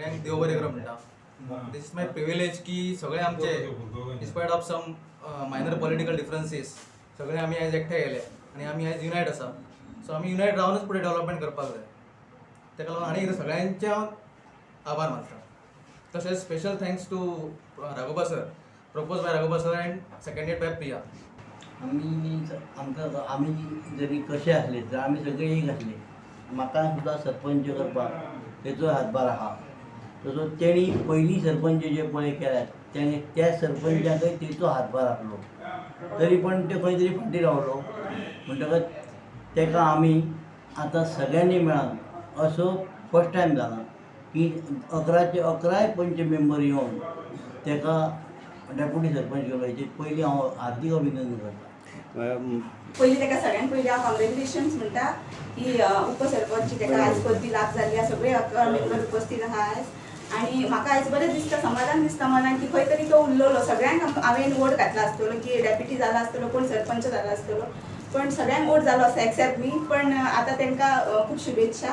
सगळ्यांक देव बरें करूं म्हणटा. दिस इज माय प्रिविलेज की सगळे आमचे डिस्पायट ऑफ सम मायनर पॉलिटिकल डिफरन्सीस सगळे आमी आयज एकठांय येयले आनी आमी आयज युनायट आसा. सो आमी युनायट रावनूच फुडें डेव्हलपमेंट करपाक जाय. ताका लागून आनी एकदां सगळ्यांचे हांव आभार मानता. तशेंच special thanks to Raghoba sir, propose by Raghoba sir and seconded by Priya. आमी जरी कशे आसले तर आमी सगळे एक आसले. म्हाका सुद्दां सरपंच करपाक तेचो हातभार आहा. तसो तेणी पयलीं सरपंच जे पळय केल्यात तेणे त्या सरपंचाकय तेचो हातभार आसलो. तरी पण ते खंय तरी फाटीं रावलो. म्हणटकच तेका आमी आतां सगळ्यांनी मेळून असो फर्स्ट टायम जाला की 11चे 11 पंच मेंबर येवन तेका डेप्युटी सरपंच केलो. हेचे पयलीं हांव हार्दिक अभिनंदन करता. पयलीं ताका सगळ्यांत पयलीं हांव कॉंग्रेच्युलेशन्स म्हणटा की उपसरपंच ताका आयज पदवी लाभ जाल्ली आसा. सगळे 11 मेंबर उपस्थित आहा आयज. आनी म्हाका आयज बरें दिसता, समाधान दिसता मनान की खंय तरी तो उरलोलो. सगळ्यांक हांवें वोट घातला आसतलो की डेप्युटी जाला आसतलो, कोण सरपंच जाला आसतलो, पण सगळ्यांक वोट जालो आसा एक्सेप्ट मी. पण आतां तांकां खूब शुभेच्छा.